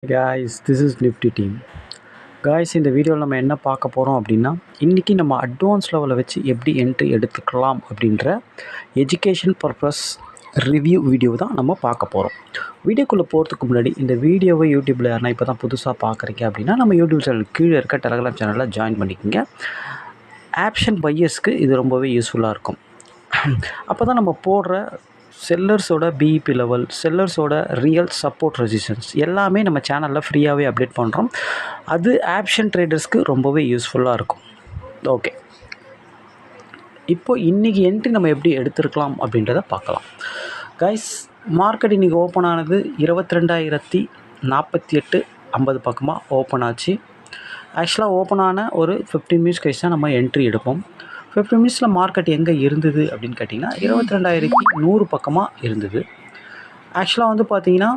guys, this is Nifty team. guys, இந்த வீடியோவில் நம்ம என்ன பார்க்க போகிறோம் அப்படின்னா, இன்றைக்கி நம்ம அட்வான்ஸ் லெவலை வச்சு எப்படி என்ட்ரி எடுத்துக்கலாம் அப்படின்ற எஜுகேஷன் பர்பஸ் ரிவ்யூ வீடியோ தான் நம்ம பார்க்க போகிறோம். வீடியோக்குள்ளே போகிறதுக்கு முன்னாடி இந்த வீடியோவை யூடியூப்பில் யாருன்னா இப்போ தான் புதுசாக பார்க்குறீங்க அப்படின்னா நம்ம யூடியூப் சேனல் கீழே இருக்க டெலகிராம் சேனலில் ஜாயின் பண்ணிக்கோங்க. ஆப்ஷன் பையர்ஸ்க்கு இது ரொம்பவே யூஸ்ஃபுல்லாக இருக்கும். அப்போ தான் நம்ம போடுற செல்லர்ஸோட பிஇபி லெவல், செல்லர்ஸோட ரியல் சப்போர்ட் ரெசிஸ்டன்ஸ் எல்லாமே நம்ம சேனலில் ஃப்ரீயாகவே அப்டேட் பண்ணுறோம். அது ஆப்ஷன் ட்ரேடர்ஸ்க்கு ரொம்பவே யூஸ்ஃபுல்லாக இருக்கும். ஓகே, இப்போது இன்றைக்கி என்ட்ரி நம்ம எப்படி எடுத்துருக்கலாம் அப்படின்றத பார்க்கலாம். கைஸ், மார்க்கெட் இன்றைக்கி ஓப்பன் ஆனது 22,048.50 பக்கமாக ஓப்பன் ஆச்சு. ஆக்சுவலாக ஓப்பன் ஆன ஒரு 15 மினிட்ஸ் கழிச்சு தான் நம்ம என்ட்ரி எடுப்போம். 15 மினிட்ஸில் மார்க்கெட் எங்கே இருந்தது அப்படின்னு கேட்டிங்கன்னா 22,100 பக்கமாக இருந்தது. ஆக்சுவலாக வந்து பார்த்திங்கன்னா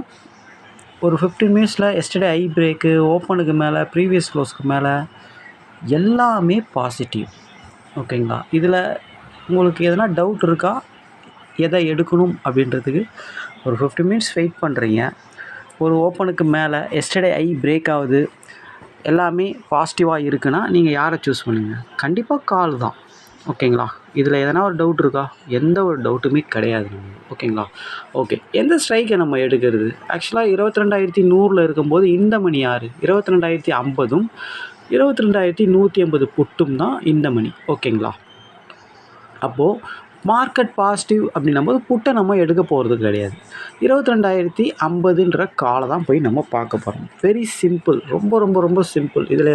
ஒரு 15 மினிட்ஸில் எஸ்டர்டே ஐ பிரேக்கு, ஓப்பனுக்கு மேலே, ப்ரீவியஸ் க்ளோஸ்க்கு மேலே எல்லாமே பாசிட்டிவ். ஓகேங்களா? இதில் உங்களுக்கு எதனா டவுட் இருக்கா எதை எடுக்கணும் அப்படின்றதுக்கு? ஒரு 15 மினிட்ஸ் வெயிட் பண்ணுறீங்க, ஒரு ஓப்பனுக்கு மேலே எஸ்டர்டே ஐ பிரேக் ஆகுது, எல்லாமே பாசிட்டிவாக இருக்குன்னா நீங்கள் யாரை சூஸ் பண்ணுவீங்க? கண்டிப்பாக கால் தான். ஓகேங்களா? இதில் எதனா ஒரு டவுட் இருக்கா? எந்த ஒரு டவுட்டுமே கிடையாது. ஓகேங்களா? ஓகே, எந்த ஸ்ட்ரைக்கை நம்ம எடுக்கிறது? ஆக்சுவலாக 22,100 இருக்கும்போது இந்த மணி யார்? 22,050ம் 22,180 புட்டும் தான் இந்த மணி. ஓகேங்களா? அப்போது மார்க்கெட் பாசிட்டிவ் அப்படின்னும்போது புட்டை நம்ம எடுக்க போகிறது கிடையாது. 22,050ன்ற காலை தான் போய் நம்ம பார்க்க போகிறோம். வெரி சிம்பிள், ரொம்ப ரொம்ப ரொம்ப சிம்பிள். இதில்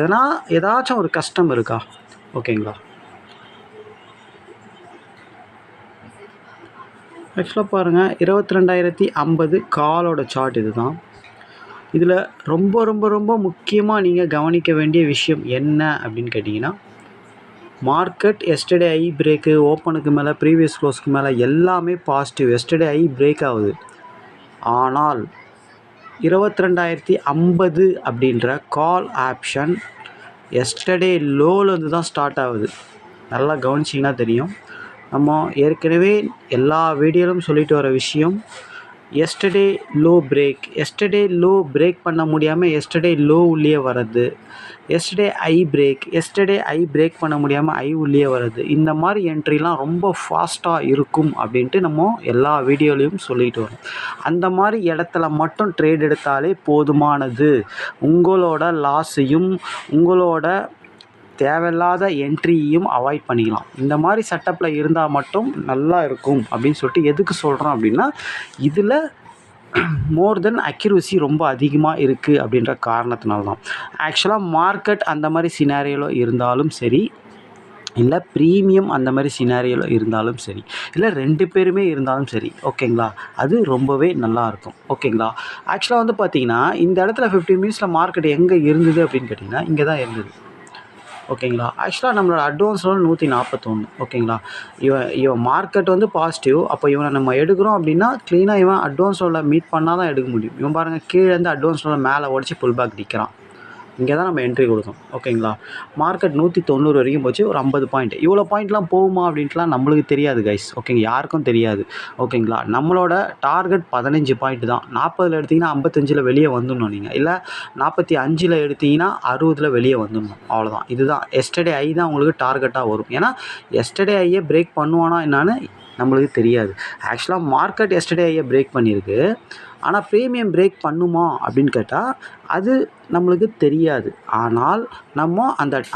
ஏதாச்சும் ஒரு கஷ்டம் இருக்கா? ஓகேங்களா? ஆக்சுவலாக பாருங்கள், 22,050 காலோட சார்ட் இது தான். இதில் ரொம்ப ரொம்ப ரொம்ப முக்கியமாக நீங்கள் கவனிக்க வேண்டிய விஷயம் என்ன அப்படின்னு கேட்டிங்கன்னா, மார்க்கெட் எஸ்டர்டே ஐ பிரேக்கு, ஓப்பனுக்கு மேலே, ப்ரீவியஸ் க்ளோஸ்க்கு மேலே எல்லாமே பாசிட்டிவ். எஸ்டர்டே ஐ பிரேக் ஆகுது. ஆனால் 22,050 அப்படின்ற கால் ஆப்ஷன் எஸ்டர்டே லோலேருந்து தான் ஸ்டார்ட் ஆகுது. நல்லா கவனிச்சிங்கன்னா தெரியும். நம்ம ஏற்கனவே எல்லா வீடியோவிலும் சொல்லிட்டு வர விஷயம், எஸ்டர்டே லோ பிரேக் பண்ண முடியாமல் எஸ்டர்டே லோ உள்ளே வர்றது, எஸ்டர்டே ஐ பிரேக் பண்ண முடியாமல் ஐ உள்ளே வர்றது, இந்த மாதிரி என்ட்ரிலாம் ரொம்ப ஃபாஸ்ட்டாக இருக்கும் அப்படின்ட்டு நம்ம எல்லா வீடியோலையும் சொல்லிட்டு வரோம். அந்த மாதிரி இடத்துல மட்டும் ட்ரேட் எடுத்தாலே போதுமானது. உங்களோட லாஸையும் உங்களோட தேவையில்லாத என்ட்ரியையும் அவாய்ட் பண்ணிக்கலாம். இந்த மாதிரி செட்டப்பில் இருந்தால் மட்டும் நல்லா இருக்கும் அப்படின்னு சொல்லிட்டு எதுக்கு சொல்கிறோம் அப்படின்னா, இதில் மோர் தென் அக்யூரசி ரொம்ப அதிகமாக இருக்குது அப்படின்ற காரணத்தினால தான். ஆக்சுவலாக மார்க்கெட் அந்த மாதிரி சினாரியோவில் இருந்தாலும் சரி, இல்லை ப்ரீமியம் அந்த மாதிரி சினாரியோவில் இருந்தாலும் சரி, இல்லை 2 பேருமே இருந்தாலும் சரி, ஓகேங்களா, அது ரொம்பவே நல்லாயிருக்கும். ஓகேங்களா? ஆக்சுவலாக வந்து பார்த்திங்கன்னா இந்த இடத்துல 15 மினிட்ஸில் மார்க்கெட் எங்கே இருந்தது அப்படின்னு கேட்டிங்கன்னா இங்கே தான் இருந்தது. ஓகேங்களா? ஆக்சுவலாக நம்மளோட அட்வான்ஸ் லெவல் 141. ஓகேங்களா? இவன் மார்க்கெட் வந்து பாசிட்டிவ். அப்போ இவனை நம்ம எடுக்கிறோம் அப்படின்னா க்ளீனாக இவன் அட்வான்ஸ் லெவலில் மீட் பண்ணால் தான் எடுக்க முடியும். இவன் பாருங்கள், கீழேருந்து அட்வான்ஸ் லெவலில் மேலே உடச்சி புல் பேக் நிற்கிறான். இங்கே தான் நம்ம என்ட்ரி கொடுத்தோம். ஓகேங்களா? மார்க்கெட் 190 வரைக்கும் போச்சு, ஒரு 50 பாயிண்ட். இவ்வளோ பாயிண்ட்லாம் போகுமா அப்படின்ட்டுலாம் நம்மளுக்கு தெரியாது கைஸ். ஓகேங்க, யாருக்கும் தெரியாது. ஓகேங்களா? நம்மளோட டார்கெட் 15 பாயிண்ட் தான். 40 எடுத்திங்கன்னா 55 வெளியே வந்துடணும் நீங்கள், இல்லை 45 எடுத்திங்கன்னா 60 வெளியே வந்துடணும். அவ்வளோதான். இதுதான் எஸ்டர்டே ஐ தான் உங்களுக்கு டார்கெட்டாக வரும். ஏன்னா எஸ்டர்டே ஐயே பிரேக் பண்ணுவானா என்னான்னு நம்மளுக்கு தெரியாது. ஆக்சுவலாக மார்க்கெட் எஸ்டர்டே ஐயை பிரேக் பண்ணியிருக்கு, ஆனால் ப்ரீமியம் பிரேக் பண்ணுமா அப்படின்னு கேட்டால் அது நம்மளுக்கு தெரியாது. ஆனால் நம்ம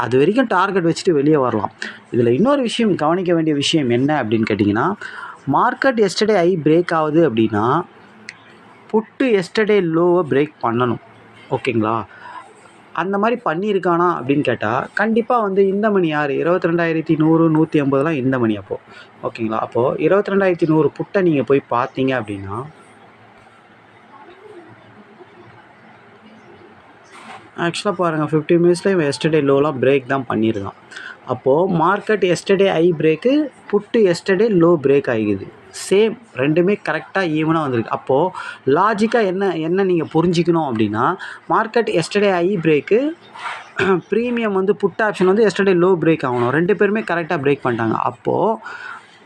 அது வரைக்கும் டார்கெட் வச்சுட்டு வெளியே வரலாம். இதில் இன்னொரு விஷயம் கவனிக்க வேண்டிய விஷயம் என்ன அப்படின்னு கேட்டிங்கன்னா, மார்க்கெட் எஸ்டர்டே ஐ பிரேக் ஆகுது அப்படின்னா புட்டு எஸ்டர்டே லோவை பிரேக் பண்ணணும். ஓகேங்களா? அந்த மாதிரி பண்ணியிருக்கானா அப்படின்னு கேட்டால் கண்டிப்பாக வந்து இந்த மணி யார்? 22,100, 180லாம் இந்த மணி. அப்போது ஓகேங்களா? அப்போது 22,100 புட்டை நீங்கள் போய் பார்த்தீங்க அப்படின்னா ஆக்சுவலாக பாருங்கள், 15 மினிட்ஸில் இவன் எஸ்டர்டே லோலாம் பிரேக் தான் பண்ணியிருக்கான். அப்போது market yesterday high break, but yesterday low break ஆகிக்குது. சேம், ரெண்டுமே கரெக்டாக ஈவனாக வந்திருக்கு. அப்போது லாஜிக்காக என்ன நீங்கள் புரிஞ்சிக்கணும் அப்படின்னா, market yesterday high break, premium வந்து புட் ஆப்ஷன் வந்து எஸ்டர்டே லோ பிரேக் ஆகணும். 2 பேருமே கரெக்டாக பிரேக் பண்ணிட்டாங்க. அப்போது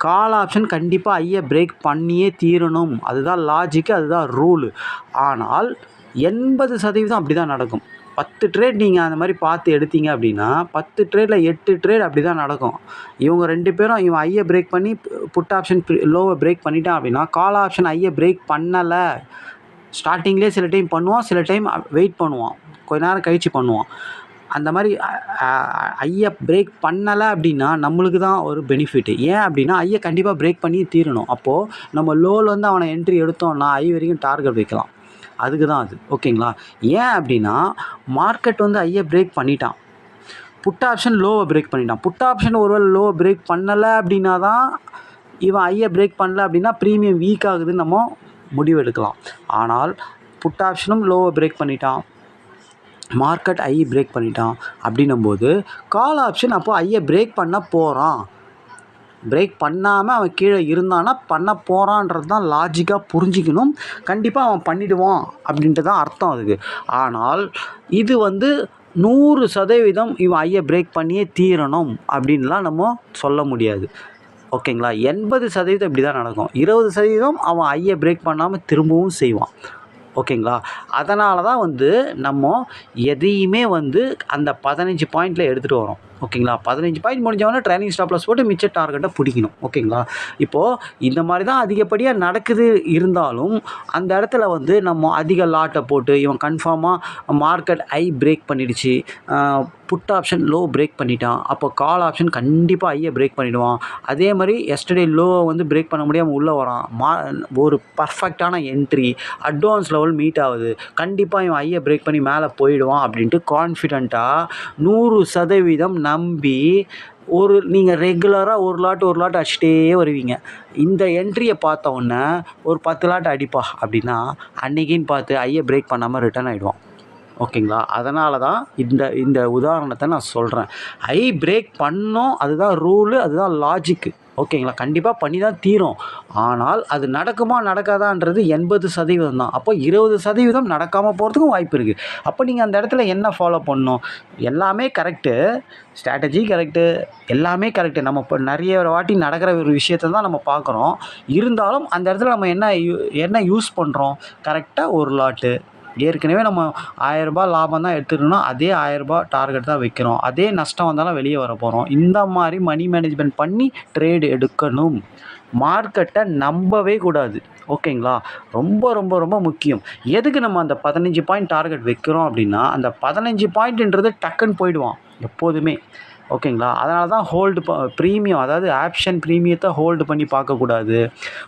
கால் ஆப்ஷன் கண்டிப்பாக ஐயை பிரேக் பண்ணியே தீரணும். அதுதான் லாஜிக்கு, அதுதான் ரூலு. ஆனால் 80% அப்படி தான் நடக்கும். 10 ட்ரேட் நீங்கள் அந்த மாதிரி பார்த்து எடுத்தீங்க அப்படின்னா 10 ட்ரேடில் 8 ட்ரேட் அப்படி தான் நடக்கும். இவங்க 2 பேரும் இவன் ஐயை பிரேக் பண்ணி புட் ஆப்ஷன் லோவை பிரேக் பண்ணிட்டான் அப்படின்னா கால் ஆப்ஷன் ஐயை பிரேக் பண்ணலை. ஸ்டார்டிங்லேயே சில டைம் பண்ணுவான், சில டைம் வெயிட் பண்ணுவான், கொஞ்ச நேரம் கழித்து பண்ணுவான். அந்த மாதிரி ஐயை பிரேக் பண்ணலை அப்படின்னா நம்மளுக்கு தான் ஒரு பெனிஃபிட்டு. ஏன் அப்படின்னா ஐயை கண்டிப்பாக பிரேக் பண்ணி தீரணும். அப்போது நம்ம லோவில் வந்து அவனை என்ட்ரி எடுத்தோம்னா ஐ வரைக்கும் டார்கெட் வைக்கலாம். அதுக்கு தான் அது. ஓகேங்களா? ஏன் அப்படின்னா மார்க்கெட் வந்து ஐயை பிரேக் பண்ணிட்டான், புட் ஆப்ஷன் லோவை பிரேக் பண்ணிட்டான். புட் ஆப்ஷன் ஒருவேளை லோவை பிரேக் பண்ணலை அப்படின்னா தான் இவன் ஐயை பிரேக் பண்ணல அப்படின்னா ப்ரீமியம் வீக் ஆகுதுன்னு நம்ம முடிவு எடுக்கலாம். ஆனால் புட் ஆப்ஷனும் லோவை பிரேக் பண்ணிட்டான், மார்க்கெட் ஐ பிரேக் பண்ணிட்டான் அப்படின்னும்போது கால் ஆப்ஷன் அப்போ ஐயை பிரேக் பண்ண போகிறான். பிரேக் பண்ணாமல் அவன் கீழே இருந்தானா பண்ண போகிறான்றது தான் லாஜிக்காக புரிஞ்சிக்கணும். கண்டிப்பாக அவன் பண்ணிவிடுவான் அப்படின்ட்டு தான் அர்த்தம் அதுக்கு. ஆனால் இது வந்து 100% இவன் ஐயை பிரேக் பண்ணியே தீரணும் அப்படின்லாம் நம்ம சொல்ல முடியாது. ஓகேங்களா? 80% இப்படி தான் நடக்கும். 20% அவன் ஐயை பிரேக் பண்ணாமல் திரும்பவும் செய்வான். ஓகேங்களா? அதனால தான் வந்து நம்ம எதையுமே வந்து அந்த 15 பாயிண்டில் எடுத்துகிட்டு வரோம். ஓகேங்களா? 15 பாயிண்ட் முடிஞ்சவொடனே ட்ரைனிங் ஸ்டாப் லாஸ் போட்டு மிச்ச டார்கெட்டை பிடிக்கணும். ஓகேங்களா? இப்போது இந்த மாதிரி தான் அதிகப்படியாக நடக்குது. இருந்தாலும் அந்த இடத்துல வந்து நம்ம அதிக லாட்டை போட்டு இவன் கன்ஃபார்மாக மார்க்கெட் ஐ பிரேக் பண்ணிடுச்சு, புட் ஆப்ஷன் லோ பிரேக் பண்ணிட்டான், அப்போ கால் ஆப்ஷன் கண்டிப்பாக ஐயை பிரேக் பண்ணிவிடுவான். அதே மாதிரி எஸ்டர்டே லோவை வந்து பிரேக் பண்ண முடியாமல் உள்ளே வரான், ஒரு பர்ஃபெக்டான என்ட்ரி அட்வான்ஸ் லெவல் மீட் ஆகுது, கண்டிப்பாக இவன் ஐயை பிரேக் பண்ணி மேலே போயிடுவான் அப்படின்ட்டு கான்ஃபிடெண்ட்டாக 100% நம்பி நீங்கள் ரெகுலராக ஒரு லாட் அடிச்சிட்டே வருவீங்க. இந்த என்ட்ரியை பார்த்த உடனே ஒரு 10 லாட் அடிப்பா அப்படின்னா அன்றைக்கின்னு பார்த்து ஐயை பிரேக் பண்ணாமல் ரிட்டர்ன் ஆகிடுவான். ஓகேங்களா? அதனால தான் இந்த உதாரணத்தை நான் சொல்கிறேன். ஐ பிரேக் பண்ணோம், அதுதான் ரூலு, அதுதான் லாஜிக்கு. ஓகேங்களா? கண்டிப்பாக பண்ணி தான் தீரும். ஆனால் அது நடக்குமா நடக்காதான்றது 80% தான். அப்போ 20% நடக்காமல் போகிறதுக்கும் வாய்ப்பு இருக்குது. அப்போ நீங்கள் அந்த இடத்துல என்ன ஃபாலோ பண்ணணும்? எல்லாமே கரெக்டு, ஸ்ட்ராட்டஜி கரெக்டு, எல்லாமே கரெக்டு. நம்ம இப்போ நிறைய வாட்டி நடக்கிற ஒரு விஷயத்தை தான் நம்ம பார்க்குறோம். இருந்தாலும் அந்த இடத்துல நம்ம என்ன யூஸ் பண்ணுறோம்? கரெக்டாக ஒரு லாட்டு, ஏற்கனவே நம்ம 1000 ரூபாய் லாபம் தான் எடுத்துக்கணும்னா அதே 1000 ரூபாய் டார்கெட் தான் வைக்கிறோம். அதே நஷ்டம் வந்தாலும் வெளியே வர போகிறோம். இந்த மாதிரி மணி மேனேஜ்மெண்ட் பண்ணி ட்ரேடு எடுக்கணும். மார்க்கெட்டை நம்பவே கூடாது. ஓகேங்களா? ரொம்ப ரொம்ப ரொம்ப முக்கியம். எதுக்கு நம்ம அந்த 15 பாயிண்ட் டார்கெட் வைக்கிறோம் அப்படின்னா அந்த 15 பாயிண்ட்ன்றது டக்குன்னு போயிடுவான் எப்போதுமே. ஓகேங்களா? அதனால தான் ப்ரீமியம், அதாவது ஆப்ஷன் ப்ரீமியத்தை ஹோல்டு பண்ணி பார்க்கக்கூடாது.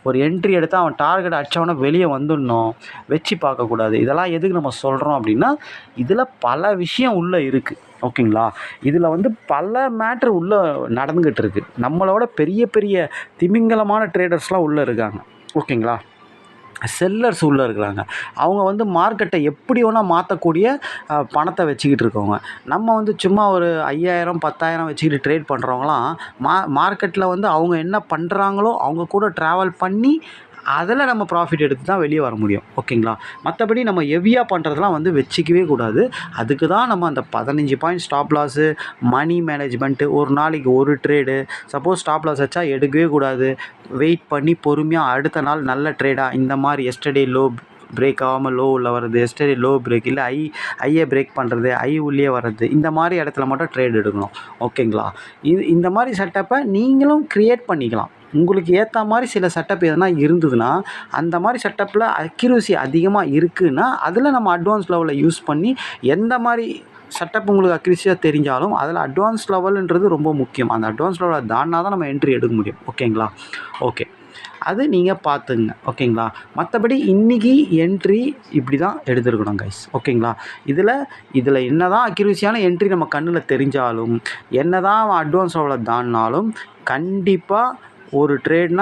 ஒரு என்ட்ரி எடுத்தால் அவன் டார்கெட் அடித்தவொடனே வெளியே வந்துடணும், வச்சு பார்க்கக்கூடாது. இதெல்லாம் எதுக்கு நம்ம சொல்கிறோம் அப்படின்னா இதில் பல விஷயம் உள்ளே இருக்குது. ஓகேங்களா? இதில் வந்து பல மேட்ரு உள்ளே நடந்துக்கிட்டு இருக்குது. நம்மளோட பெரிய பெரிய திமிங்கலமான ட்ரேடர்ஸ்லாம் உள்ளே இருக்காங்க. ஓகேங்களா? செல்லர்ஸ் உள்ளே இருக்கிறாங்க. அவங்க வந்து மார்க்கெட்டை எப்படி வேணால் மாற்றக்கூடிய பணத்தை வச்சுக்கிட்டு இருக்கவங்க. நம்ம வந்து சும்மா ஒரு 5000 10,000 வச்சுக்கிட்டு ட்ரேட் பண்ணுறவங்களாம் மார்க்கெட்டில் வந்து அவங்க என்ன பண்ணுறாங்களோ அவங்க கூட ட்ராவல் பண்ணி அதில் நம்ம ப்ராஃபிட் எடுத்து தான் வெளியே வர முடியும். ஓகேங்களா? மற்றபடி நம்ம ஹெவியாக பண்ணுறதுலாம் வந்து வச்சுக்கவே கூடாது. அதுக்கு தான் நம்ம அந்த 15 பாயிண்ட் ஸ்டாப் லாஸு, மணி மேனேஜ்மெண்ட்டு, ஒரு நாளைக்கு ஒரு ட்ரேடு, சப்போஸ் ஸ்டாப் லாஸ் வச்சா எடுக்கவே கூடாது. வெயிட் பண்ணி பொறுமையாக அடுத்த நாள் நல்ல ட்ரேடாக இந்த மாதிரி எஸ்டர்டே லோ பிரேக் ஆகாமல் லோ உள்ள வர்றது, எஸ்டர்டே லோ பிரேக் இல்லை ஐயை பிரேக் பண்ணுறது, ஐ உள்ளே வர்றது, இந்த மாதிரி இடத்துல மட்டும் ட்ரேட் எடுக்கணும். ஓகேங்களா? இந்த மாதிரி செட்டப்பை நீங்களும் க்ரியேட் பண்ணிக்கலாம். உங்களுக்கு ஏற்ற மாதிரி சில செட்டப் எதனா இருந்ததுன்னா அந்த மாதிரி செட்டப்பில் அக்யூரசி அதிகமாக இருக்குதுன்னா அதில் நம்ம அட்வான்ஸ் லெவலில் யூஸ் பண்ணி எந்த மாதிரி செட்டப் உங்களுக்கு அக்யூரஸியாக தெரிஞ்சாலும் அதில் அட்வான்ஸ் லெவலுன்றது ரொம்ப முக்கியம். அந்த அட்வான்ஸ் லெவலில் தாண்டினா தான் நம்ம என்ட்ரி எடுக்க முடியும். ஓகேங்களா? ஓகே, அது நீங்கள் பார்த்துங்க. ஓகேங்களா? மற்றபடி இன்றைக்கி என்ட்ரி இப்படி தான் எடுத்துருக்கணும் கைஸ். ஓகேங்களா? இதில் என்ன தான் அக்யூரஸியான என்ட்ரி நம்ம கண்ணில் தெரிஞ்சாலும் என்ன தான் அட்வான்ஸ் லெவலில் தாண்டினாலும் கண்டிப்பாக ஒரு ட்ரேடு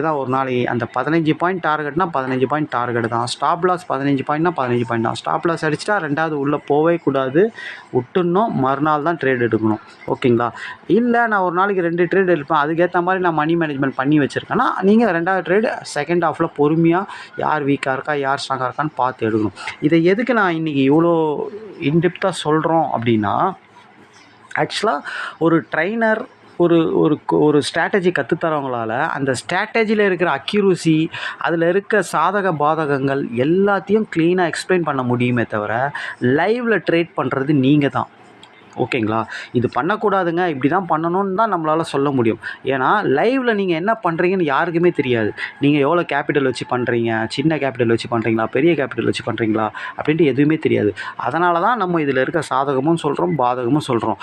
தான் ஒரு நாளைக்கு. அந்த 15 பாயிண்ட் டார்கெட்னா 15 பாயிண்ட் டார்கெட் தான். ஸ்டாப் லாஸ் 15 பாயிண்ட்னா 15 பாயிண்ட் தான். ஸ்டாப் லாஸ் அடிச்சிட்டா ரெண்டாவது உள்ளே போகவே கூடாது, விட்டுடணும். மறுநாள் தான் ட்ரேட் எடுக்கணும். ஓகேங்களா? இல்லை நான் ஒரு நாளைக்கு 2 ட்ரேட் எடுப்பேன், அதுக்கேற்ற மாதிரி நான் மணி மேனேஜ்மெண்ட் பண்ணி வச்சுருக்கேன்னா நீங்கள் ரெண்டாவது ட்ரேடு செகண்ட் ஹாஃபில் பொறுமையாக யார் வீக்காக இருக்கா யார் ஸ்ட்ராங்காக இருக்கான்னு பார்த்து எடுக்கணும். இதை எதுக்கு நான் இன்றைக்கி இவ்வளோ இன்டெப்த்தாக சொல்கிறோம் அப்படின்னா ஆக்சுவலாக ஒரு ட்ரைனர் ஒரு ஒரு ஒரு ஸ்ட்ராட்டஜி கற்றுத்தரவங்களால அந்த ஸ்ட்ராட்டஜியில் இருக்கிற அக்யூரசி, அதில் இருக்க சாதக பாதகங்கள் எல்லாத்தையும் க்ளீனாக எக்ஸ்பிளைன் பண்ண முடியுமே தவிர, லைவில் ட்ரேட் பண்ணுறது நீங்கள் தான். ஓகேங்களா? இது பண்ணக்கூடாதுங்க, இப்படி தான் பண்ணணும்னு தான் நம்மளால சொல்ல முடியும். ஏன்னா, லைவ்ல நீங்க என்ன பண்றீங்கன்னு யாருக்குமே தெரியாது. நீங்க எவ்வளோ கேப்பிட்டல் வச்சு பண்றீங்க? சின்ன கேப்பிட்டல் வச்சு பண்றீங்களா? பெரிய கேப்பிட்டல் வச்சு பண்றீங்களா? அப்படின்ட்டு எதுவுமே தெரியாது. அதனால தான் நம்ம இதில இருக்க சாதகமும் சொல்றோம், பாதகமும் சொல்றோம்.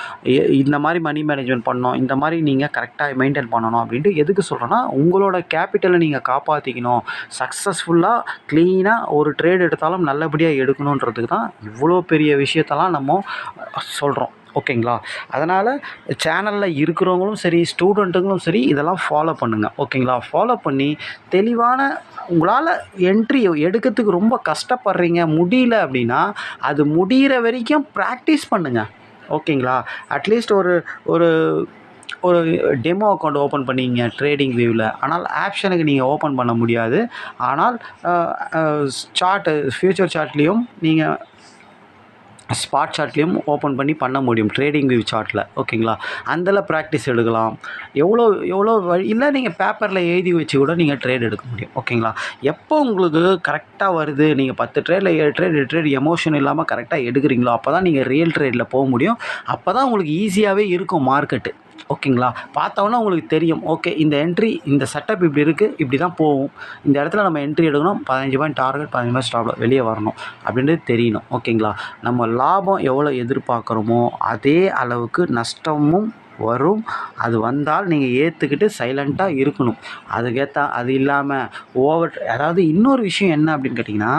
இந்த மாரி மணி மேனேஜ்மென்ட் பண்ணணும், இந்த மாரி நீங்க கரெக்ட்டா மெயின்டெயின் பண்ணணும் அப்படின்ட்டு எதுக்கு சொல்றோம்னா, உங்களோட கேப்பிட்டல நீங்க காப்பாத்திக்கணும். சக்சஸ்ஃபுல்லா, கிளீனா ஒரு ட்ரேட் எடுத்தாலும் நல்லபடியா எடுக்கணுன்றதுக்கு தான் இவ்வளோ பெரிய விஷயத்தெல்லாம் நம்ம சொல்றோம். ஓகேங்களா? அதனால் சேனலில் இருக்கிறவங்களும் சரி, ஸ்டூடெண்ட்டுங்களும் சரி, இதெல்லாம் ஃபாலோ பண்ணுங்கள். ஓகேங்களா? ஃபாலோ பண்ணி தெளிவான உங்களால் என்ட்ரி எடுக்கிறதுக்கு ரொம்ப கஷ்டப்படுறீங்க, முடியல அப்படின்னா, அது முடிகிற வரைக்கும் ப்ராக்டிஸ் பண்ணுங்கள். ஓகேங்களா? அட்லீஸ்ட் ஒரு ஒரு ஒரு டெமோ அக்கௌண்ட் ஓப்பன் பண்ணிங்க ட்ரேடிங் வியூவில். ஆனால் ஆப்ஷனுக்கு நீங்கள் ஓப்பன் பண்ண முடியாது. ஆனால் சார்ட்டு ஃபியூச்சர் சார்ட்லேயும் நீங்கள் ஸ்பாட் சார்ட்லேயும் ஓப்பன் பண்ணி பண்ண முடியும் ட்ரேடிங் வியூ சார்ட்டில். ஓகேங்களா? அதில் ப்ராக்டிஸ் எடுக்கலாம். எவ்வளோ எவ்வளோ வழி இல்லை, நீங்கள் பேப்பரில் எழுதி வச்சு கூட நீங்கள் ட்ரேட் எடுக்க முடியும். ஓகேங்களா? எப்போ உங்களுக்கு கரெக்டாக வருது, நீங்கள் 10 ட்ரேடில் 7 ட்ரேட் 8 ட்ரேட் எமோஷன் இல்லாமல் கரெக்டாக எடுக்கிறீங்களோ அப்போ தான் நீங்கள் ரியல் ட்ரேடில் போக முடியும். அப்போ தான் உங்களுக்கு ஈஸியாகவே இருக்கும் மார்க்கெட்டு. ஓகேங்களா? பார்த்தோன்னா உங்களுக்கு தெரியும். ஓகே, இந்த என்ட்ரி, இந்த செட்டப் இப்படி இருக்குது, இப்படி தான் போகும். இந்த இடத்துல நம்ம என்ட்ரி எடுக்கணும், 15 பாயிண்ட் டார்கெட், 15 பாயிண்ட் ஸ்டாப்ல வெளியே வரணும் அப்படின்றது தெரியணும். ஓகேங்களா? நம்ம லாபம் எவ்வளோ எதிர்பார்க்குறோமோ அதே அளவுக்கு நஷ்டமும் வரும். அது வந்தால் நீங்கள் ஏற்றுக்கிட்டு சைலண்ட்டாக இருக்கணும். அது இல்லாமல் அதாவது இன்னொரு விஷயம் என்ன அப்படின்னு கேட்டிங்கன்னா,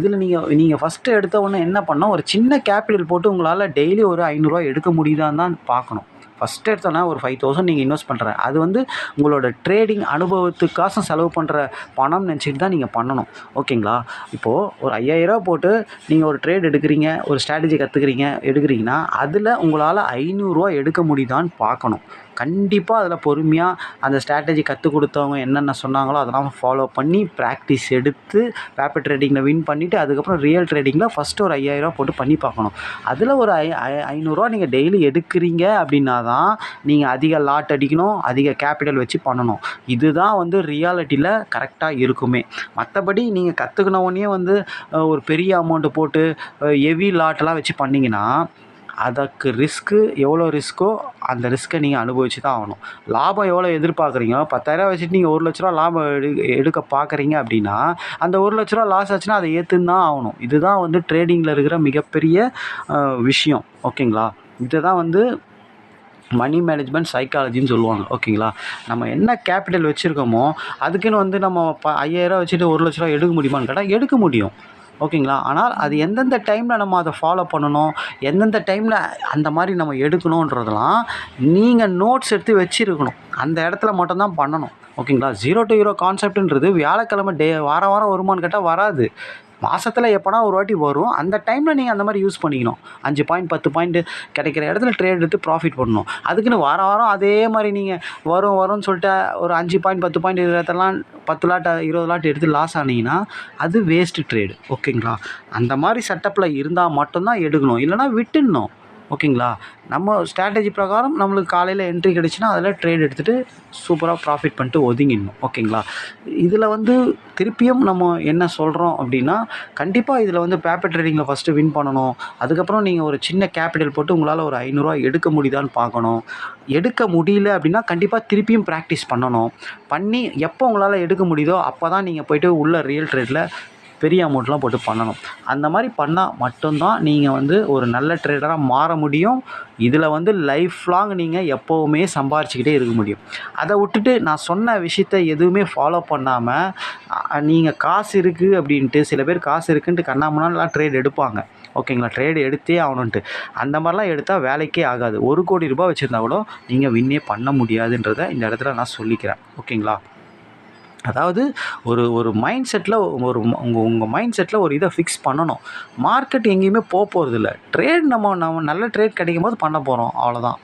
இதில் நீங்கள் ஃபஸ்ட்டு எடுத்த உடனே என்ன பண்ணணும், ஒரு சின்ன கேபிட்டல் போட்டு உங்களால் டெய்லி ஒரு ரூ. 500 எடுக்க முடியுதான்னு தான் பார்க்கணும். ஃபஸ்ட்டு எடுத்தோன்னா ஒரு 5000 நீங்கள் இன்வெஸ்ட் பண்ணுற, அது வந்து உங்களோட ட்ரேடிங் அனுபவத்துக்காக செலவு பண்ணுற பணம் நினச்சிட்டு தான் நீங்கள் பண்ணணும். ஓகேங்களா? இப்போது ஒரு 5000 போட்டு நீங்கள் ஒரு ட்ரேட் எடுக்கிறீங்க, ஒரு ஸ்ட்ராட்டஜி எடுக்கிறீங்கன்னா அதில் உங்களால் ரூ. 500 எடுக்க முடியுதான்னு பார்க்கணும். கண்டிப்பாக அதில் பொறுமையாக அந்த ஸ்ட்ராட்டஜி கற்றுக் கொடுத்தவங்க என்னென்ன சொன்னாங்களோ அதெல்லாம் ஃபாலோ பண்ணி ப்ராக்டிஸ் எடுத்து பேப்பர் ட்ரேடிங்கில் வின் பண்ணிவிட்டு அதுக்கப்புறம் ரியல் ட்ரேடிங்கில் ஃபஸ்ட்டு ஒரு 5000 போட்டு பண்ணி பார்க்கணும். அதில் ஒரு ரூ. 500 நீங்கள் டெய்லி எடுக்கிறீங்க அப்படின்னா தான் நீங்கள் அதிக லாட் அடிக்கணும், அதிக கேபிட்டல் வச்சு பண்ணணும். இதுதான் வந்து ரியாலிட்டியில் கரெக்டாக இருக்குமே. மற்றபடி நீங்கள் கற்றுக்கினவொடனே வந்து ஒரு பெரிய அமௌண்ட்டு போட்டு ஹெவி லாட்டெல்லாம் வச்சு பண்ணிங்கன்னா அதற்கு எவ்வளோ ரிஸ்க்கோ அந்த ரிஸ்க்கை நீங்கள் அனுபவிச்சு தான் ஆகணும். லாபம் எவ்வளோ எதிர்பார்க்குறீங்க, 10,000 வச்சுட்டு நீங்கள் ரூ. 1,00,000 லாபம் எடுக்க பார்க்குறீங்க அப்படின்னா அந்த ரூ. 1,00,000 லாஸ் ஆச்சுன்னா அதை ஏற்றுன்னு தான் ஆகணும். இதுதான் வந்து ட்ரேடிங்கில் இருக்கிற மிகப்பெரிய விஷயம். ஓகேங்களா? இதை தான் வந்து மணி மேனேஜ்மெண்ட் சைக்காலஜின்னு சொல்லுவாங்க. ஓகேங்களா? நம்ம என்ன கேபிட்டல் வச்சுருக்கோமோ அதுக்குன்னு வந்து நம்ம 5,000 வச்சுட்டு ரூ. 1,00,000 எடுக்க முடியுமான்னு கேட்டால் எடுக்க முடியும். ஓகேங்களா? ஆனால் அது எந்தெந்த டைமில் நம்ம அதை ஃபாலோ பண்ணணும், எந்தெந்த டைமில் அந்த மாதிரி நம்ம எடுக்கணுன்றதெல்லாம் நீங்கள் நோட்ஸ் எடுத்து வச்சுருக்கணும். அந்த இடத்துல மட்டும்தான் பண்ணணும். ஓகேங்களா? 0 to ஹீரோ கான்செப்ட்ன்றது வியாழக்கிழமை வாரம் வாரம் வருமானு கேட்டால் வராது. மாதத்தில் எப்போனா ஒரு வாட்டி வரும். அந்த டைமில் நீங்கள் அந்த மாதிரி யூஸ் பண்ணிக்கணும். 5 பாயிண்ட் 10 பாயிண்ட் கிடைக்கிற இடத்துல ட்ரேட் எடுத்து ப்ராஃபிட் பண்ணணும். அதுக்குன்னு வாரம் வாரம் அதே மாதிரி நீங்கள் வரும்னு சொல்லிட்டு ஒரு 5 பாயிண்ட் 10 பாயிண்ட் இடத்தெல்லாம் 10 லாட் 20 லாட் எடுத்து லாஸ் ஆனீங்கன்னா அது வேஸ்ட்டு ட்ரேடு. ஓகேங்களா? அந்த மாதிரி செட்டப்பில் இருந்தால் மட்டும்தான் எடுக்கணும், இல்லைனா விட்டுடணும். ஓகேங்களா? நம்ம ஸ்ட்ராட்டஜி பிரகாரம் நம்மளுக்கு காலையில் என்ட்ரி கிடச்சுன்னா அதில் ட்ரேட் எடுத்துகிட்டு சூப்பராக ப்ராஃபிட் பண்ணிட்டு ஒதுங்கிடணும். ஓகேங்களா? இதில் வந்து திருப்பியும் நம்ம என்ன சொல்கிறோம் அப்படின்னா, கண்டிப்பாக இதில் வந்து பேப்பர் ட்ரேடிங்கில் ஃபஸ்ட்டு வின் பண்ணணும். அதுக்கப்புறம் நீங்கள் ஒரு சின்ன கேபிட்டல் போட்டு உங்களால் ஒரு ரூ. 500 எடுக்க முடியுதான்னு பார்க்கணும். எடுக்க முடியல அப்படின்னா கண்டிப்பாக திருப்பியும் ப்ராக்டிஸ் பண்ணணும். பண்ணி எப்போ உங்களால் எடுக்க முடியுதோ அப்போ தான் நீங்கள் போய்ட்டு உள்ள ரியல் ட்ரேடில் பெரிய அமௌண்ட்லாம் போட்டு பண்ணணும். அந்த மாதிரி பண்ணால் மட்டும்தான் நீங்கள் வந்து ஒரு நல்ல ட்ரேடராக மாற முடியும். இதில் வந்து லைஃப் லாங் நீங்கள் எப்போவுமே சம்பாரிச்சுக்கிட்டே இருக்க முடியும். அதை விட்டுட்டு நான் சொன்ன விஷயத்த எதுவுமே ஃபாலோ பண்ணாமல் நீங்கள் காசு இருக்குது அப்படின்ட்டு, சில பேர் காசு இருக்குன்ட்டு கண்ணாமூனாலாம் ட்ரேட் எடுப்பாங்க. ஓகேங்களா? ட்ரேடு எடுத்தே ஆகணுன்ட்டு அந்த மாதிரிலாம் எடுத்தால் வேலைக்கே ஆகாது. ரூ. 1,00,00,000 வச்சுருந்தா கூட நீங்கள் வின்னே பண்ண முடியாதுன்றதை இந்த இடத்துல நான் சொல்லிக்கிறேன். ஓகேங்களா? அதாவது ஒரு மைண்ட் செட்டில் உங்கள் மைண்ட் செட்டில் ஒரு இதை ஃபிக்ஸ் பண்ணணும். மார்க்கெட் எங்கேயுமே போகிறதில்ல. ட்ரேட் நம்ம நல்ல ட்ரேட் கிடைக்கும் போது பண்ண போகிறோம், அவ்வளோதான்.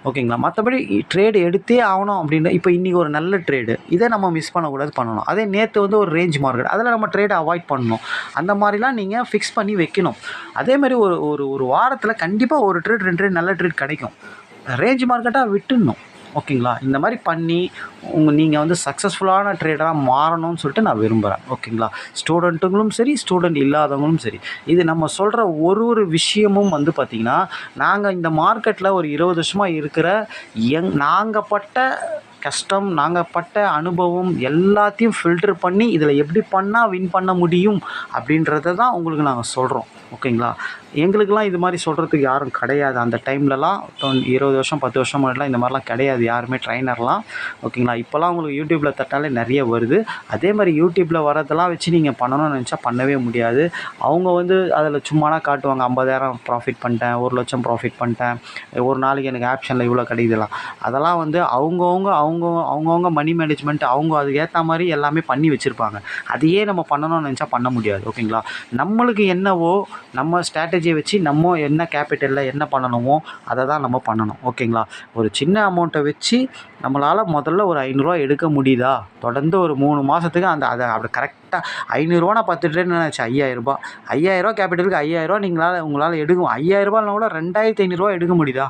ஓகேங்களா? மற்றபடி ட்ரேடு எடுத்தே ஆகணும் அப்படின்னா, இப்போ இன்றைக்கி ஒரு நல்ல ட்ரேடு, இதை நம்ம மிஸ் பண்ணக்கூடாது, பண்ணணும். அதே நேற்று வந்து ஒரு ரேஞ்ச் மார்க்கெட், அதில் நம்ம ட்ரேடை அவாய்ட் பண்ணணும். அந்த மாதிரிலாம் நீங்கள் ஃபிக்ஸ் பண்ணி வைக்கணும். அதேமாதிரி ஒரு வாரத்தில் கண்டிப்பாக ஒரு ட்ரேட் 2 ட்ரேட் நல்ல ட்ரேட் கிடைக்கும். ரேஞ்ச் மார்க்கெட்டாக விட்டுடணும். ஓகேங்களா. இந்த மாதிரி பண்ணி நீங்கள் வந்து சக்ஸஸ்ஃபுல்லான ட்ரேடராக மாறணும்னு சொல்லிட்டு நான் விரும்புகிறேன். ஓகேங்களா. ஸ்டூடெண்ட்டுங்களும் சரி, ஸ்டூடெண்ட் இல்லாதவங்களும் சரி, இது நம்ம சொல்கிற ஒரு விஷயமும் வந்து பார்த்திங்கன்னா, நாங்கள் இந்த மார்க்கெட்டில் ஒரு 20 வருஷமாக இருக்கிற நாங்கள் பட்ட கஷ்டம், நாங்கள் பட்ட அனுபவம் எல்லாத்தையும் ஃபில்டர் பண்ணி இதில் எப்படி பண்ணால் வின் பண்ண முடியும் அப்படின்றத தான் உங்களுக்கு நாங்கள் சொல்கிறோம். ஓகேங்களா. எங்களுக்கெல்லாம் இது மாதிரி சொல்கிறதுக்கு யாரும் கிடையாது. அந்த டைம்லலாம் 20 வருஷம் 10 வருஷம் முன்னாடிலாம் இந்த மாதிரிலாம் கிடையாது யாருமே ட்ரைனர்லாம். ஓகேங்களா. இப்போலாம் உங்களுக்கு யூடியூப்பில் தட்டாலே நிறைய வருது. அதே மாதிரி யூடியூப்பில் வரதெல்லாம் வச்சு நீங்கள் பண்ணணும்னு நினச்சா பண்ணவே முடியாது. அவங்க வந்து அதில் சும்மானா காட்டுவாங்க, 50,000 ப்ராஃபிட் பண்ணிட்டேன், 1,00,000 ப்ராஃபிட் பண்ணிட்டேன், ஒரு நாளைக்கு எனக்கு ஆப்ஷனில் இவ்வளோ கிடைக்குதுலாம். அதெல்லாம் வந்து அவங்கவுங்க மணி மேனேஜ்மெண்ட் அவங்க அதுக்கு ஏற்ற மாதிரி எல்லாமே பண்ணி வச்சுருப்பாங்க. அதையே நம்ம பண்ணணும்னு நினச்சா பண்ண முடியாது. ஓகேங்களா. நம்மளுக்கு என்னவோ நம்ம ஸ்ட்ராட்டஜியை வச்சு நம்ம என்ன கேபிட்டலில் என்ன பண்ணணுமோ அதை தான் நம்ம பண்ணணும். ஓகேங்களா. ஒரு சின்ன அமௌண்ட்டை வச்சு நம்மளால் முதல்ல ஒரு 500 எடுக்க முடியுதா, தொடர்ந்து ஒரு 3 மாதத்துக்கு அதை அப்படி கரெக்டாக 500 நான் 10 ட்ரேட் நினச்சி 5,000 கேபிட்டலுக்கு 5,000 உங்களால் எடுக்கும். 5,000 கூட 2,500 எடுக்க முடியுதா?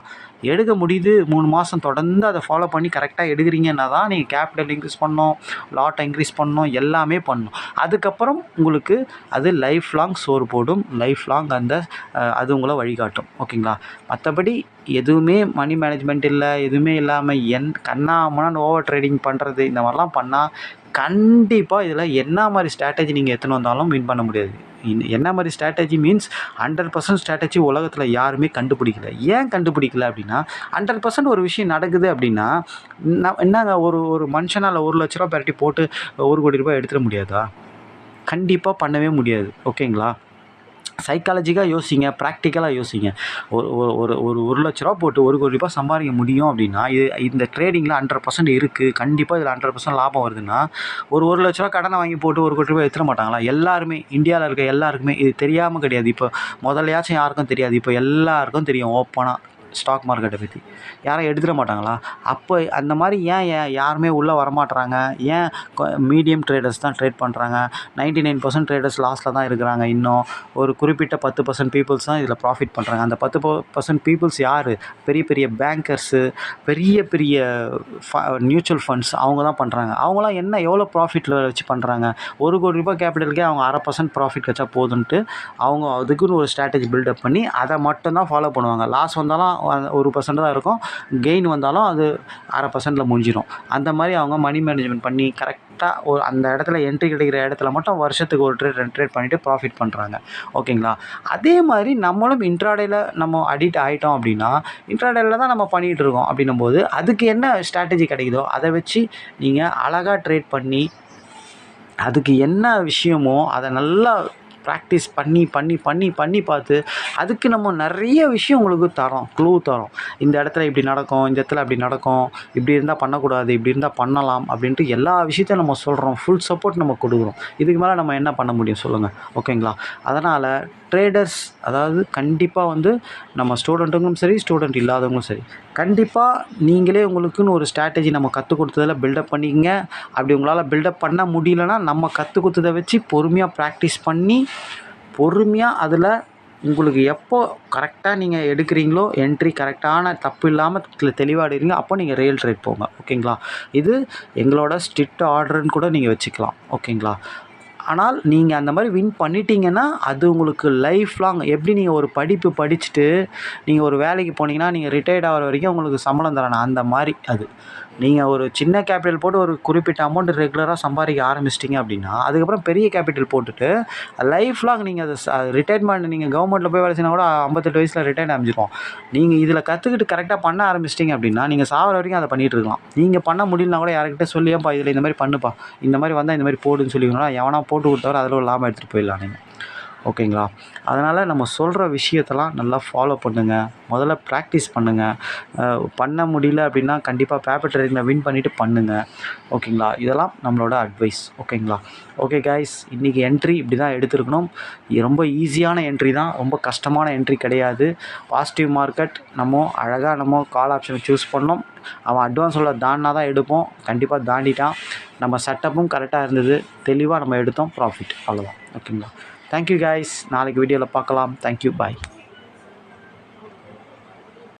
எடுக்க முடியுது. 3 மாதம் தொடர்ந்து அதை ஃபாலோ பண்ணி கரெக்டாக எடுக்கிறீங்கன்னா தான் நீங்கள் கேபிட்டல் இன்க்ரீஸ் பண்ணணும், லாட்டை இன்க்ரீஸ் பண்ணணும், எல்லாமே பண்ணணும். அதுக்கப்புறம் உங்களுக்கு அது லைஃப் லாங் சோறு போடும், லைஃப் லாங் அது உங்களை வழிகாட்டும். ஓகேங்களா. மற்றபடி எதுவுமே மணி மேனேஜ்மெண்ட் இல்லை, எதுவுமே இல்லாமல் கண்ணாமண்ணான்னு ஓவர் ட்ரேடிங் பண்ணுறது, இந்த மாதிரிலாம் பண்ணால் கண்டிப்பாக இதில் என்ன மாதிரி ஸ்ட்ராட்டஜி நீங்கள் எடுத்துன்னு வந்தாலும் வின் பண்ண முடியாது. என்ன மாதிரி ஸ்ட்ராட்டஜி மீன்ஸ் 100% ஸ்ட்ராட்டஜி உலகத்தில் யாருமே கண்டுபிடிக்கல. ஏன் கண்டுபிடிக்கல அப்படின்னா, 100% ஒரு விஷயம் நடக்குது அப்படின்னா என்னங்க ஒரு மனுஷனால் 1,00,000 பெரட்டி போட்டு 1,00,00,000 ரூபாய் எடுத்துட முடியாதா? கண்டிப்பாக பண்ணவே முடியாது. ஓகேங்களா. சைக்காலஜிக்காக யோசிங்க, ப்ராக்டிக்கலாக யோசிங்க. ஒரு 1,00,000 போட்டு 1,00,00,000 ரூபாய் சம்பாதிக்க முடியும் அப்படின்னா, இந்த ட்ரேடிங்கில் 100% இருக்குது. கண்டிப்பாக இதில் 100% லாபம் வருதுன்னா, ஒரு 1,00,000 கடனை வாங்கி போட்டு 1,00,00,000 ரூபாய் எடுத்துட மாட்டாங்களா? எல்லாருமே, இந்தியாவில் இருக்க எல்லாருக்குமே இது தெரியாமல் கிடையாது. இப்போ முதல்லையாச்சும் யாருக்கும் தெரியாது, இப்போ எல்லாருக்கும் தெரியும் ஓப்பனாக ஸ்டாக் மார்க்கெட்டை பற்றி. யாரும் எடுத்துட மாட்டாங்களா? அப்போ அந்த மாதிரி ஏன் யாருமே உள்ளே வரமாட்டுறாங்க? ஏன் மீடியம் ட்ரேடர்ஸ் தான் ட்ரேட் பண்ணுறாங்க? 99% ட்ரேடர்ஸ் லாஸில் தான் இருக்கிறாங்க. இன்னும் ஒரு குறிப்பிட்ட 10% பீப்புள்ஸ் தான் இதில் ப்ராஃபிட் பண்ணுறாங்க. அந்த 10% பீப்புள்ஸ் யார்? பெரிய பெரிய பேங்கர்ஸு, பெரிய பெரிய மியூச்சுவல் ஃபண்ட்ஸ், அவங்க தான் பண்ணுறாங்க. அவங்களாம் எவ்வளோ ப்ராஃபிட்டில் வச்சு பண்ணுறாங்க? 1,00,00,000 ரூபாய் கேபிட்டலுக்கே அவங்க 1/2% ப்ராஃபிட் வச்சா போதுன்ட்டு அவங்க அதுக்குன்னு ஒரு ஸ்ட்ராட்டஜி பில்டப் பண்ணி அதை மட்டும்தான் ஃபாலோ பண்ணுவாங்க. லாஸ் வந்தாலும் 1% தான் இருக்கும், கெயின் வந்தாலும் அது 1/2%ல் முடிஞ்சிடும். அந்த மாதிரி அவங்க மணி மேனேஜ்மெண்ட் பண்ணி கரெக்டாக அந்த இடத்துல என்ட்ரி கிடைக்கிற இடத்துல மட்டும் வருஷத்துக்கு ஒரு ட்ரேட் பண்ணிவிட்டு ப்ராஃபிட் பண்ணுறாங்க. ஓகேங்களா. அதே மாதிரி நம்மளும் இன்ட்ராடேயில் நம்ம அடிக்ட் ஆகிட்டோம் அப்படின்னா, இன்ட்ராடேயில் தான் நம்ம பண்ணிகிட்டு இருக்கோம். அப்படின்னும் போது அதுக்கு என்ன ஸ்ட்ராட்டஜி கிடைக்குதோ அதை வச்சு நீங்கள் அழகாக ட்ரேட் பண்ணி, அதுக்கு என்ன விஷயமோ அதை நல்லா ப்ராக்டிஸ் பண்ணி பார்த்து அதுக்கு நம்ம நிறைய விஷயம் உங்களுக்கு தரோம், க்ளூ தரோம். இந்த இடத்துல இப்படி நடக்கும், இந்த இடத்துல அப்படி நடக்கும், இப்படி இருந்தால் பண்ணக்கூடாது, இப்படி இருந்தால் பண்ணலாம் அப்படின்ட்டு எல்லா விஷயத்தையும் நம்ம சொல்கிறோம். ஃபுல் சப்போர்ட் நம்ம கொடுக்குறோம். இதுக்கு மேலே நம்ம என்ன பண்ண முடியும் சொல்லுங்கள். ஓகேங்களா. அதனால் ட்ரேடர்ஸ், அதாவது கண்டிப்பாக வந்து நம்ம ஸ்டூடெண்ட்டுங்களும் சரி, ஸ்டூடெண்ட் இல்லாதவங்களும் சரி, கண்டிப்பாக நீங்களே உங்களுக்குன்னு ஒரு ஸ்ட்ராட்டஜி நம்ம கற்றுக் கொடுத்ததில் பில்டப் பண்ணிங்க. அப்படி உங்களால் பில்டப் பண்ண முடியலன்னா நம்ம கற்றுக் கொடுத்ததை வச்சு பொறுமையாக ப்ராக்டிஸ் பண்ணி பொறுமையாக அதில் உங்களுக்கு எப்போ கரெக்டாக நீங்கள் எடுக்கிறீங்களோ, என்ட்ரி கரெக்டான தப்பு இல்லாமல் தெளிவாக எடுக்கிறீங்க, அப்போ நீங்கள் ரியல் ட்ரேட் போங்க. ஓகேங்களா. இது எங்களோட ஸ்ட்ரிக்ட் ஆர்டர்னு கூட நீங்கள் வச்சுக்கலாம். ஓகேங்களா. ஆனால் நீங்கள் அந்த மாதிரி வின் பண்ணிட்டீங்கன்னா அது உங்களுக்கு லைஃப் லாங், எப்படி நீங்கள் ஒரு படிப்பு படிச்சுட்டு நீங்கள் ஒரு வேலைக்கு போனீங்கன்னா நீங்கள் ரிட்டையர்ட் ஆகிற வரைக்கும் உங்களுக்கு சம்பளம் தரணும், அந்த மாதிரி. அது நீங்கள் ஒரு சின்ன கேபிட்டல் போட்டு ஒரு குறிப்பிட்ட அமௌண்ட் ரெகுலராக சம்பாதிக்க ஆரம்பிச்சிட்டிங்க அப்படின்னா, அதுக்கப்புறம் பெரிய கேபிட்டல் போட்டுட்டு லைஃப் லாங் நீங்கள் அதை ரிட்டையர்மெண்ட், நீங்கள் கவர்மெண்ட்டில் போய் வேலை செய்யணும் கூட 58 வயசில் ரிட்டையர்ட் அமைஞ்சிரும். நீங்கள் இதில் கற்றுக்கிட்டு கரெக்டாக பண்ண ஆரம்பிச்சிட்டிங்க அப்படின்னா நீங்கள் சாகிற வரைக்கும் அதை பண்ணிகிட்டு இருக்கலாம். நீங்கள் பண்ண முடியலனா கூட யார்கிட்ட சொல்லியப்பா இதில் இந்த மாதிரி பண்ணுப்பா, இந்த மாதிரி வந்தால் இந்த மாதிரி போடுன்னு சொல்லிக்கணும்னா எவனா போட்டு கொடுத்தவரை அதில் ஒரு லாபம் எடுத்துகிட்டு போயிடலாம் நீங்கள். ஓகேங்களா. அதனால் நம்ம சொல்கிற விஷயத்தெல்லாம் நல்லா ஃபாலோ பண்ணுங்கள். முதல்ல ப்ராக்டிஸ் பண்ணுங்கள். பண்ண முடியல அப்படின்னா கண்டிப்பாக பேப்பர் ட்ரேடிங்கில் வின் பண்ணிவிட்டு பண்ணுங்கள். ஓகேங்களா. இதெல்லாம் நம்மளோட அட்வைஸ். ஓகேங்களா. ஓகே கைஸ், இன்றைக்கி என்ட்ரி இப்படி தான் எடுத்துருக்கணும். ரொம்ப ஈஸியான என்ட்ரி தான், ரொம்ப கஷ்டமான என்ட்ரி கிடையாது. பாசிட்டிவ் மார்க்கெட், நம்ம அழகாக நம்ம கால் ஆப்ஷனை சூஸ் பண்ணோம். அவன் அட்வான்ஸோட தாண்டினா தான் எடுப்போம். கண்டிப்பாக தாண்டிட்டான். நம்ம செட்டப்பும் கரெக்டாக இருந்தது, தெளிவாக நம்ம எடுத்தோம், ப்ராஃபிட், அவ்வளோதான். ஓகேங்களா. Thank you guys. நாளைக்கு வீடியோவில் பார்க்கலாம். தேங்க்யூ, பாய்.